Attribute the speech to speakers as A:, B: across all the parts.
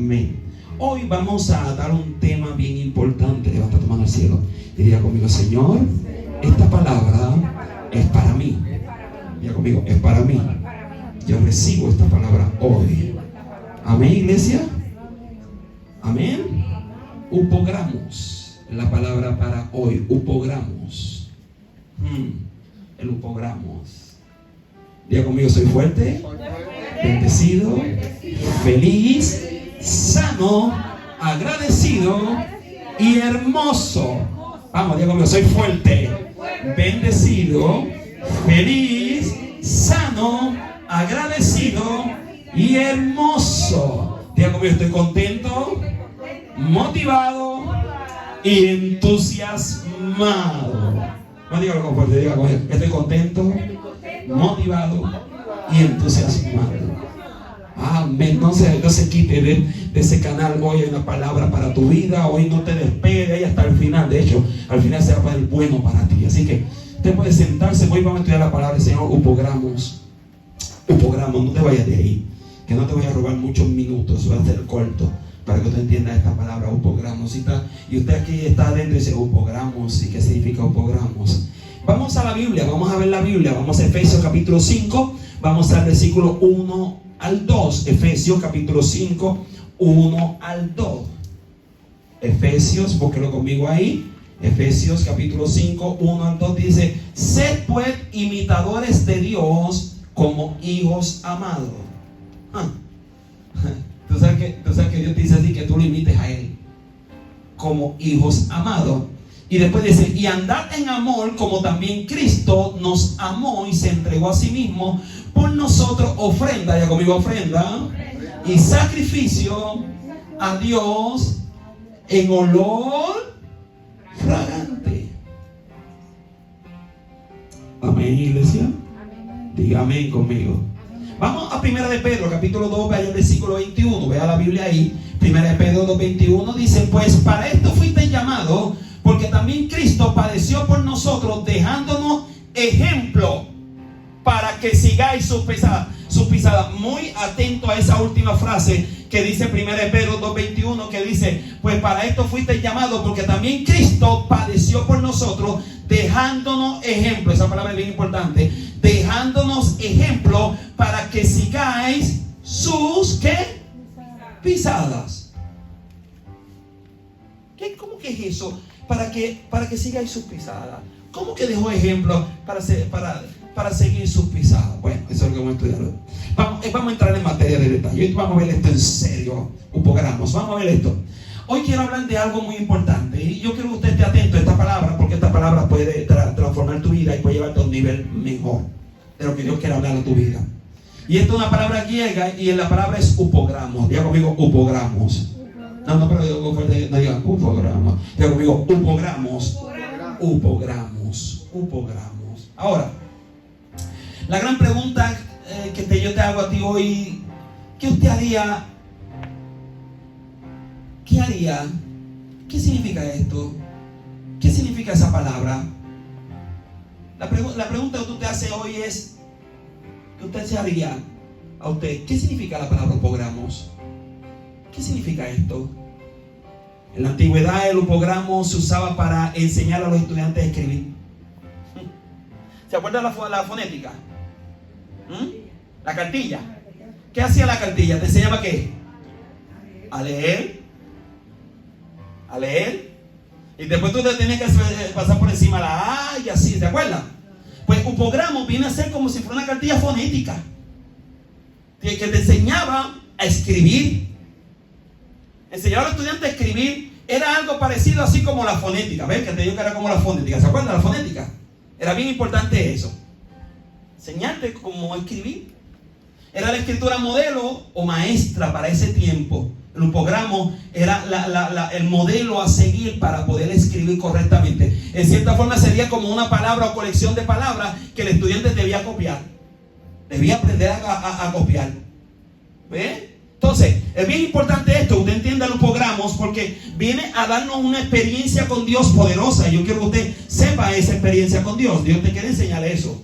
A: Amén. Hoy vamos a dar un tema bien importante. Levanta tu mano al cielo y diga conmigo: Señor, esta palabra es para mí. Diga conmigo: es para mí. Yo recibo esta palabra hoy. Amén, iglesia. Amén. Upogramos. La palabra para hoy. Upogramos. El upogramos. Diga conmigo: soy fuerte, bendecido, feliz, sano, agradecido y hermoso. Vamos, diga conmigo: soy fuerte, bendecido, feliz, sano, agradecido y hermoso. Diga conmigo: estoy contento, motivado y entusiasmado. No diga con fuerte, diga conmigo: estoy contento, motivado y entusiasmado. Amén. No se quite de ese canal. Hoy hay una palabra para tu vida. Hoy no te despegue y hasta el final. De hecho, al final será para el bueno para ti. Así que usted puede sentarse. Hoy vamos a estudiar la palabra del Señor. Upogramos. No te vayas de ahí, que no te voy a robar muchos minutos. Va a ser corto para que usted entienda esta palabra, upogramos. Y usted aquí está adentro y dice: upogramos. ¿Y qué significa upogramos? Vamos a la Biblia, vamos a ver la Biblia. Vamos a Efesios capítulo 5. Vamos al versículo 1 al 2. Efesios capítulo 5, 1 al 2. Efesios, búsquelo conmigo ahí. Efesios capítulo 5, 1 al 2 dice: sed pues imitadores de Dios como hijos amados. Tú sabes que Dios te dice así, que tú lo imites a Él como hijos amados. Y después dice: y andad en amor como también Cristo nos amó y se entregó a sí mismo por nosotros, ofrenda, ya conmigo, ofrenda y sacrificio a Dios en olor fragante. Amén, iglesia. Diga amén conmigo. Vamos a 1 de Pedro capítulo 2, vaya el versículo 21. Vea la Biblia ahí. 1 de Pedro 2, 21 dice: pues para esto fuiste llamados, porque también Cristo padeció por nosotros, dejándonos ejemplo para que sigáis sus pisadas. Muy atento a esa última frase que dice 1 de Pedro 2:21, que dice: pues para esto fuiste llamados, porque también Cristo padeció por nosotros, dejándonos ejemplo. Esa palabra es bien importante. Dejándonos ejemplo para que sigáis sus ¿qué? Pisadas. ¿Cómo que es eso? Para que sigáis sus pisadas. ¿Cómo que dejó ejemplo para seguir sus pisadas? Bueno, eso es lo que vamos a estudiar hoy. Vamos a entrar en materia de detalle. Hoy vamos a ver esto en serio. Upogramos. Vamos a ver esto. Hoy quiero hablar de algo muy importante. Y yo quiero que usted esté atento a esta palabra, porque esta palabra puede transformar tu vida y puede llevarte a un nivel mejor de lo que Dios quiere hablar a tu vida. Y esta es una palabra griega, y la palabra es upogramos. Diga conmigo: upogramos. No, pero digo fuerte, no digan upogramos. Diga conmigo: upogramos. Upogramos. Ahora, la gran pregunta que yo te hago a ti hoy: ¿qué usted haría? ¿Qué haría? ¿Qué significa esto? ¿Qué significa esa palabra? La pregunta que tú te haces hoy es: ¿qué usted se haría a usted? ¿Qué significa la palabra upogramos? ¿Qué significa esto? En la antigüedad el upogramo se usaba para enseñar a los estudiantes a escribir. ¿Se acuerdan la fonética? La cartilla. ¿Qué hacía la cartilla? ¿Te enseñaba qué? A leer. Y después tú te tenías que pasar por encima la A y así, ¿te acuerdas? Pues upogramo viene a ser como si fuera una cartilla fonética que te enseñaba a escribir. Enseñar a los estudiantes a escribir era algo parecido así como la fonética. ¿Ves? Que te digo que era como la fonética. ¿Se acuerdan de la fonética? Era bien importante eso. Enseñarte cómo escribir. Era la escritura modelo o maestra para ese tiempo. El upogramo era el modelo a seguir para poder escribir correctamente. En cierta forma sería como una palabra o colección de palabras que el estudiante debía copiar. Debía aprender a copiar. ¿Ve? Entonces, es bien importante esto, usted entienda los upogramos, porque viene a darnos una experiencia con Dios poderosa. Yo quiero que usted sepa esa experiencia con Dios. Dios te quiere enseñar eso.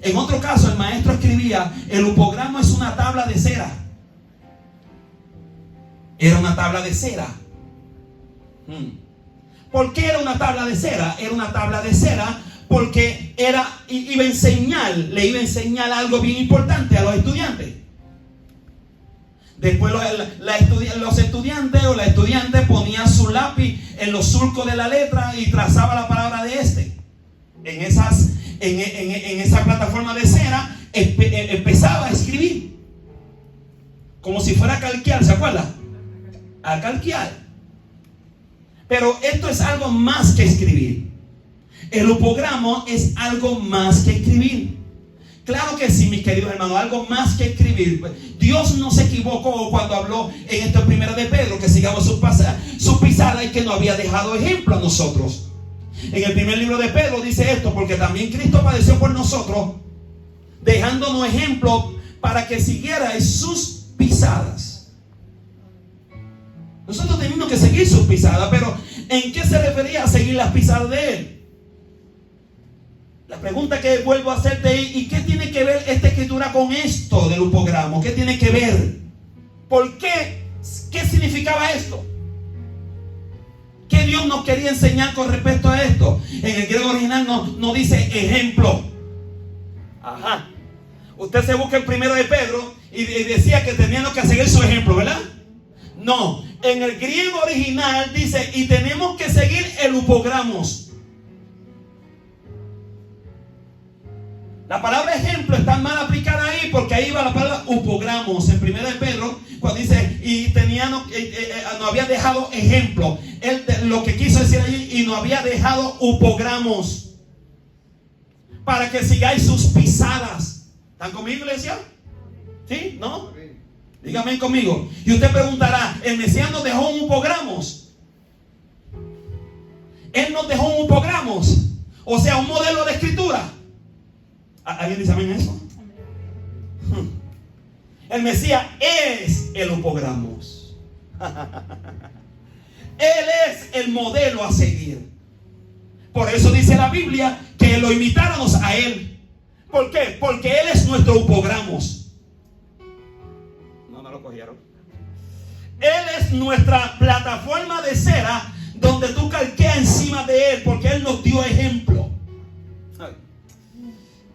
A: En otro caso, el maestro escribía: el upogramo es una tabla de cera. Era una tabla de cera. ¿Por qué era una tabla de cera? Era una tabla de cera porque le iba a enseñar algo bien importante a los estudiantes. Después los estudiantes o la estudiante ponía su lápiz en los surcos de la letra y trazaba la palabra de en esa plataforma de cera. Empezaba a escribir como si fuera a calquear, ¿se acuerda? A calquear. Pero esto es algo más que escribir. El upogramo es algo más que escribir. Claro que sí, mis queridos hermanos, algo más que escribir. Dios no se equivocó cuando habló en esto primero de Pedro, que sigamos su pisada y que nos había dejado ejemplo a nosotros. En el primer libro de Pedro dice esto: porque también Cristo padeció por nosotros, dejándonos ejemplo para que siguierais sus pisadas. Nosotros tenemos que seguir sus pisadas, pero ¿en qué se refería a seguir las pisadas de Él? La pregunta que vuelvo a hacerte es: ¿y qué tiene que ver esta escritura con esto del upogramo? ¿Qué tiene que ver? ¿Por qué? ¿Qué significaba esto? ¿Qué Dios nos quería enseñar con respecto a esto? En el griego original no dice ejemplo. Ajá. Usted se busca el primero de Pedro y decía que teníamos que seguir su ejemplo, ¿verdad? No. En el griego original dice: y tenemos que seguir el upogramos. La palabra ejemplo está mal aplicada ahí, porque ahí va la palabra upogramos. En 1 de Pedro, cuando dice y nos había dejado ejemplo, él lo que quiso decir allí: y nos había dejado upogramos para que sigáis sus pisadas. ¿Están conmigo, iglesia? ¿Sí? ¿No? Dígame conmigo. Y usted preguntará: ¿el Mesías nos dejó un upogramos? Él nos dejó un upogramos, o sea, un modelo de escritura. ¿Alguien dice amén a eso? El Mesías es el upogramos. Él es el modelo a seguir. Por eso dice la Biblia que lo imitáramos a Él. ¿Por qué? Porque Él es nuestro upogramos. No lo cogieron. Él es nuestra plataforma de cera donde tú calqueas encima de Él, porque Él nos dio ejemplo.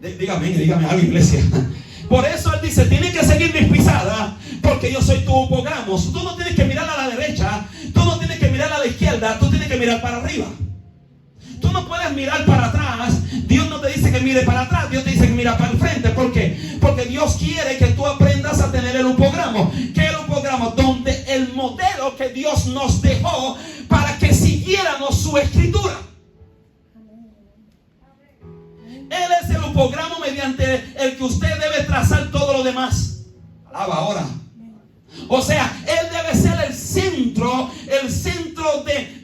A: Dígame algo, iglesia. Por eso Él dice: tienes que seguir mis pisadas, porque yo soy tu upogramos. Tú no tienes que mirar a la derecha, tú no tienes que mirar a la izquierda, tú tienes que mirar para arriba. Tú no puedes mirar para atrás. Dios no te dice que mire para atrás, Dios te dice que mira para el frente. ¿Por qué? Porque Dios quiere que tú aprendas a tener el upogramo. ¿Qué es el upogramo? Donde el modelo que Dios nos dejó para que siguiéramos su escritura. Él es el upogramo mediante el que usted debe trazar todo lo demás. Alaba ahora. O sea, Él debe ser el centro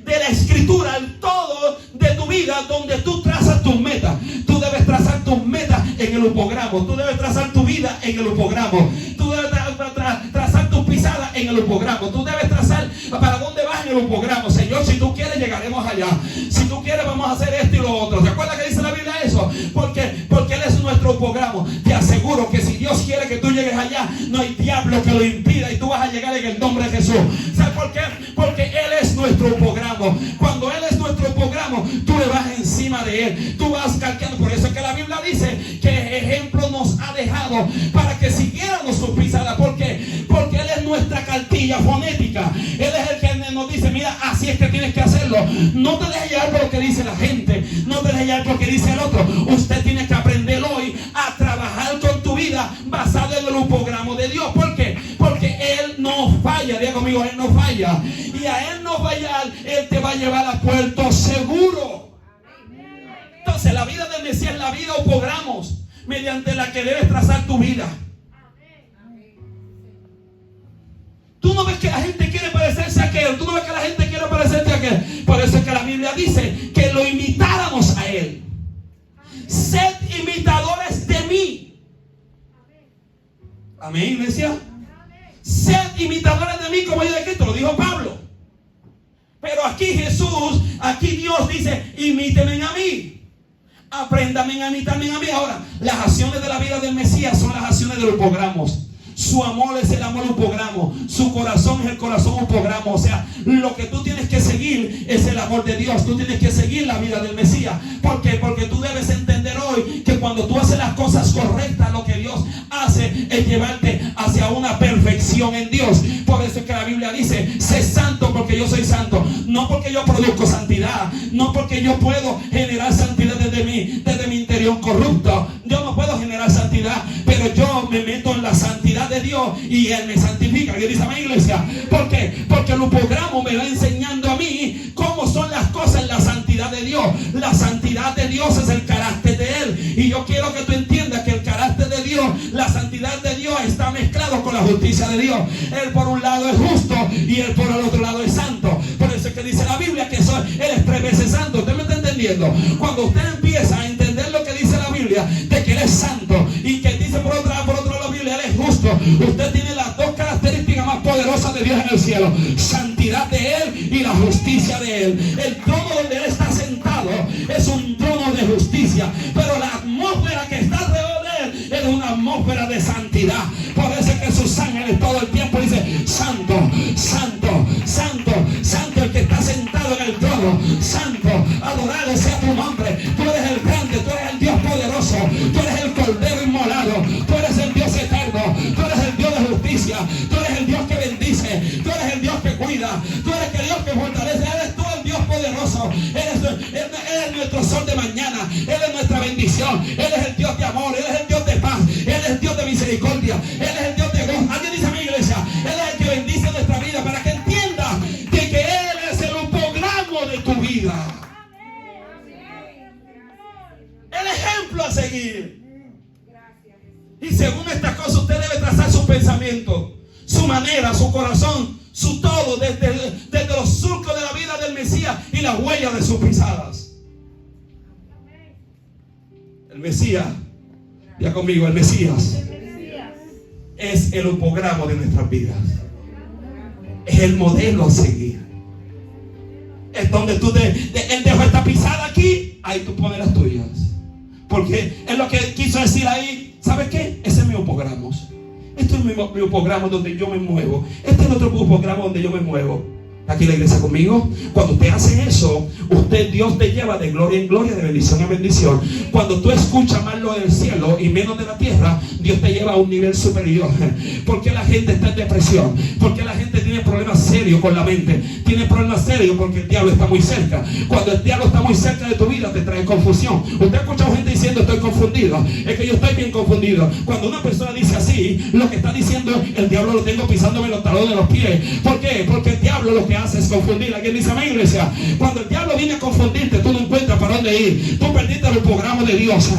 A: de la escritura, el todo de tu vida, donde tú trazas tus metas. Tú debes trazar tus metas en el upogramo. Tú debes trazar tu vida en el upogramo. Tú debes trazar tus pisadas en el upogramo. Tú debes trazar para dónde vas en el upogramo. Señor, si tú quieres, llegaremos allá. Si tú quieres, vamos a hacer esto y lo otro. ¿Se acuerda que dice la Biblia eso? Porque Él es nuestro upogramo. Te aseguro que si Dios quiere que tú llegues allá, no hay diablo que lo impida y tú vas a llegar en el nombre de Jesús. ¿Sabes por qué? Porque Él es nuestro upogramo. Cuando Él es nuestro upogramo, tú le vas encima de Él. Tú vas calqueando. Por eso es que la Biblia dice que ejemplo nos ha dejado para que siguiéramos su pisada. ¿Por qué? Porque Él es nuestra cartilla fonética. Él es el que nos dice: mira, así es que tienes que hacerlo. No te dejes llevar por lo que dice la gente. No te dejes llevar por lo que dice el otro. Usted tiene que aprender hoy a trabajar con tu vida basado en el upogramo de Dios. ¿Por qué? Porque Él no falla. Diga conmigo: Él no falla. Y a Él no fallar, Él te va a llevar a puerto seguro. Entonces la vida del Mesías es la vida upogramos, mediante la que debes trazar tu vida. Tú no ves que la gente quiere parecerse a aquel. Tú no ves que la gente quiere parecerse a aquel. Por eso es que la Biblia dice que lo imitáramos a Él. Sed imitadores de mí. Amén, iglesia. Sed imitadores de mí como yo de Cristo. Lo dijo Pablo. Pero aquí Dios dice: imítenme a mí. Apréndame a imitarme a mí. Ahora, las acciones de la vida del Mesías son las acciones de los upogramos. Su amor es el amor upogramo. Su corazón es el corazón upogramo. O sea, lo que tú tienes que seguir es el amor de Dios. Tú tienes que seguir la vida del Mesías. ¿Por qué? Porque tú debes entender hoy que cuando tú haces las cosas correctas, lo que Dios hace es llevarte hacia una perfección en Dios. Por eso es que la Biblia dice: sé santo porque yo soy santo. No porque yo produzco santidad, no porque yo puedo generar santidad desde mi interior corrupto. Yo no puedo generar santidad, pero yo me meto en la santidad de Dios y Él me santifica. ¿Qué dice mi iglesia? ¿Por qué? Porque el upogramo me va enseñando a mí cómo son las cosas en la santidad de Dios. La santidad de Dios es el carácter de Él. Y yo quiero que tú entiendas que el carácter de Dios, la santidad de Dios, está mezclado con la justicia de Dios. Él por un lado es justo y Él por el otro lado es santo. Por eso es que dice la Biblia que Él es 3 veces santo. ¿Usted me está entendiendo? Cuando usted empieza a entender lo que dice la Biblia, de que Él es santo, y que dice por otro lado la Biblia, Él es justo, usted tiene las dos características más poderosas de Dios en el cielo: santidad de Él y la justicia de Él. El trono donde Él está sentado es un trono de justicia, pero la atmósfera que está alrededor de Él es una atmósfera de santidad. Por eso es que sus ángeles todo el tiempo dicen: santo, santo, santo, santo el que está sentado en el trono, santo, adorado sea tu nombre. Tú eres el grande, tú eres el Dios poderoso, tú eres el Cordero inmolado, tú eres el Dios eterno, tú eres el Dios de justicia, tú eres el Dios que bendice, tú eres el Dios que cuida, tú eres el Dios que fortalece, eres tú el Dios poderoso. Él es nuestro sol de mañana, Él es nuestra bendición, Él es el Dios de amor, Él es el Dios de paz, Él es el Dios de misericordia, Él es el Dios de gozo. Alguien dice a mi iglesia: Él es el que bendice nuestra vida, para que entienda de que Él es el upogramo de tu vida, el ejemplo a seguir. Y según estas cosas usted debe trazar su pensamiento, su manera, su corazón, su todo, desde los surcos de la vida del Mesías y las huellas de sus pisadas. El Mesías, ya conmigo, el Mesías es el upogramo de nuestras vidas. Es el modelo a seguir. Es donde Él dejó esta pisada aquí, ahí tú pones las tuyas. Porque es lo que quiso decir ahí. ¿Sabes qué? Ese es mi upogramo. Esto es mi upogramo donde yo me muevo. Este es el otro upogramo donde yo me muevo. Aquí la iglesia conmigo. Cuando usted hace eso, Dios te lleva de gloria en gloria, de bendición en bendición. Cuando tú escuchas más lo del cielo y menos de la tierra, Dios te lleva a un nivel superior. Porque la gente está en depresión, porque la gente tiene problemas serios con la mente, tiene problemas serios porque el diablo está muy cerca. Cuando el diablo está muy cerca de tu vida, te trae confusión. Usted ha escuchado gente diciendo: estoy confundido. Es que yo estoy bien confundido. Cuando una persona dice así, lo que está diciendo: el diablo lo tengo pisándome los talones de los pies. ¿Por qué? Porque el diablo lo que hace es confundir. ¿Alguien dice amén, iglesia? Cuando el diablo viene a confundirte, tú no encuentras para dónde ir. Tú perdiste el programa de Dios.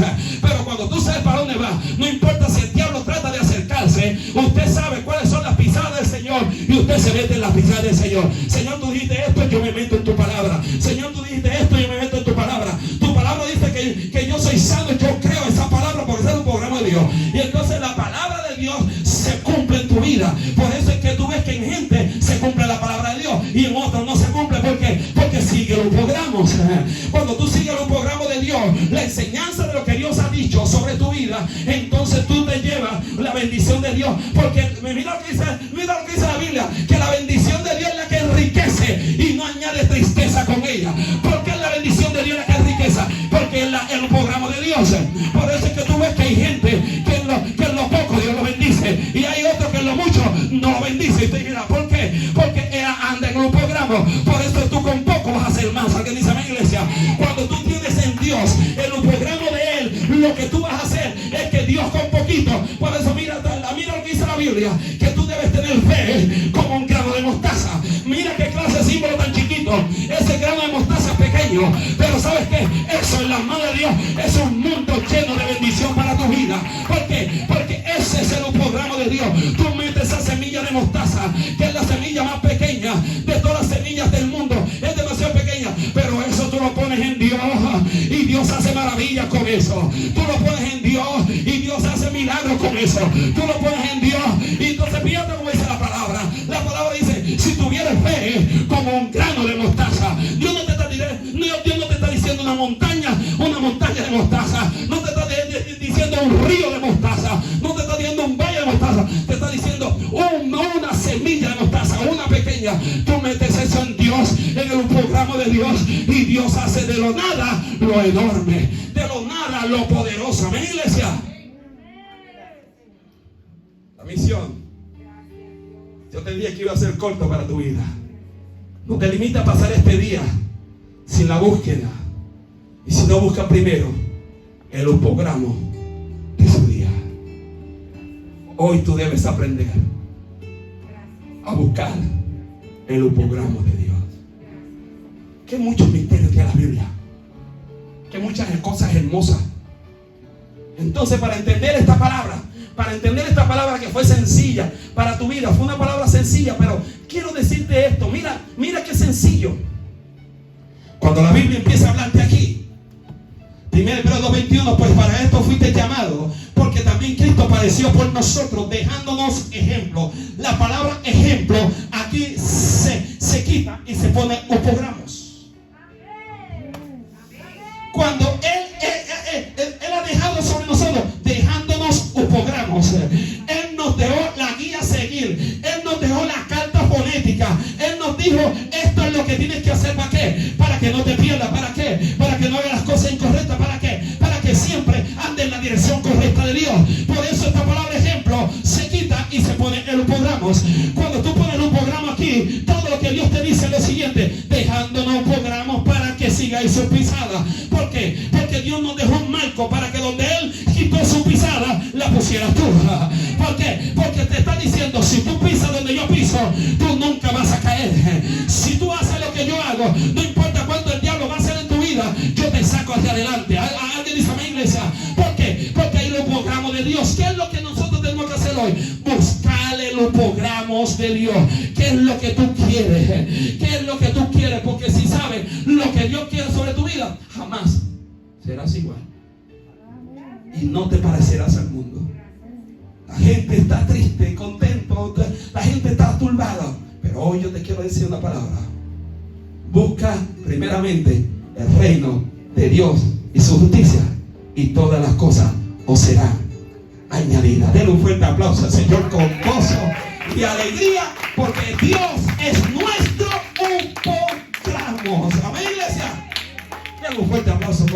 A: Pero cuando tú sabes para dónde vas, no importa si el diablo trata de acercarse, usted sabe cuáles son las pisadas del Señor y usted se mete en las pisadas del Señor. Señor, tú dijiste esto, yo me meto en tu palabra. Señor, tú dijiste esto, yo me meto en tu palabra. Tu palabra dice que yo soy sano, yo creo esa palabra porque ese es un programa de Dios. Y entonces la palabra de Dios se cumple en tu vida. Por eso es que tú ves que en gente se cumple la palabra de Dios y en otros no se cumple. ¿Por qué? Porque sigue los programas. Cuando tú sigues los programas de Dios, la enseñanza de lo que Dios ha dicho sobre tu vida, entonces tú te llevas la bendición de Dios. Porque mira lo que dice la Biblia, que la bendición de Dios es la que enriquece y no añade tristeza con ella. ¿Por qué la bendición de Dios es la que enriquece? Porque es el programa de Dios. Por eso es que tú ves que hay gente que en lo poco Dios lo bendice y hay otros que en lo mucho no lo bendice. Y usted dirá: ¿por qué? Porque anda en un programa. Por eso tú con poco vas a hacer más. Alguien dice amén, iglesia. Cuando tú tienes en Dios el programa de Él, lo que tú vas a hacer es que Dios con poquito. Por eso mira lo que dice la Biblia, que tú debes tener fe como un grano de mostaza. Mira qué clase de símbolo tan chiquito. Ese grano de mostaza es pequeño, pero ¿sabes qué? Eso en las manos de Dios es un mundo lleno de bendición para tu vida. ¿Por qué? Porque ese es el programa de Dios. Tú metes esa semilla de mostaza, que es la semilla más pequeña de todas las semillas del mundo. Es demasiado pequeña, pero eso tú lo pones en Dios y Dios hace maravillas con eso. Tú lo pones en Dios y Dios hace milagros con eso. Tú lo pones en Dios y entonces fíjate cómo dice la palabra. La palabra dice: si tuvieras fe como un grano de mostaza. Dios no te está diciendo una montaña de mostaza. No te está diciendo un río de mostaza. No te está diciendo un valle de mostaza. Te está diciendo una semilla de Tú metes eso en Dios, en el programa de Dios, y Dios hace de lo nada lo enorme, de lo nada lo poderoso. Amén, iglesia. La misión, yo te dije que iba a ser corto para tu vida. No te limita a pasar este día sin la búsqueda. Y si no buscas primero el upograma de su día. Hoy tú debes aprender a buscar el upograma de Dios. Que muchos misterios tiene la Biblia, que muchas cosas hermosas. Entonces, para entender esta palabra que fue sencilla para tu vida, fue una palabra sencilla, pero quiero decirte esto. Mira qué sencillo. Cuando la Biblia empieza a hablarte aquí, 1 Pedro 2:21, pues para esto fuiste llamado, porque también Cristo padeció por nosotros, dejándonos ejemplo. La palabra ejemplo aquí se quita y se pone upogramos. Cuando Él ha dejado sobre nosotros, dejándonos upogramos. Él nos dejó la guía a seguir. Él nos dejó la carta fonética. Él nos dijo, esto es lo que tienes que hacer. ¿Para qué? Para que no te pierdas. ¿Para qué? Para que no hagas las cosas incorrectas. ¿Para qué? Para que siempre ande en la dirección correcta de Dios. Por eso esta palabra ejemplo se quita y se pone el upogramos. Cuando tú pones el upograma aquí, todo lo que Dios te dice es lo siguiente: dejándonos upogramos para que sigáis su pisada. ¿Por qué? Porque Dios nos dejó un marco para que donde Él quitó su pisada, la pusieras tú. ¿Por qué? Porque te está diciendo, si tú pisas donde yo piso, tú nunca vas a caer. Si tú haces lo que yo hago, no importa cuánto el diablo va a hacer en tu vida, yo te saco hacia adelante. Alguien dice, amén, iglesia. ¿Por qué? Porque hay los upogramos de Dios. ¿Qué es lo que nosotros tenemos que hacer hoy? Buscarle los upogramos de Dios. ¿Qué es lo que tú quieres? ¿Qué es lo que tú quieres? Porque si sabes lo que Dios quiere sobre tu vida, jamás serás igual. Y no te parecerás al mundo. La gente está triste, contento, la gente está turbada. Pero hoy yo te quiero decir una palabra. Busca primeramente el reino de Dios y su justicia, y todas las cosas os serán añadidas. Denle un fuerte aplauso al Señor con gozo y alegría, porque Dios es nuestro upogramos. Amén, iglesia. Denle un fuerte aplauso.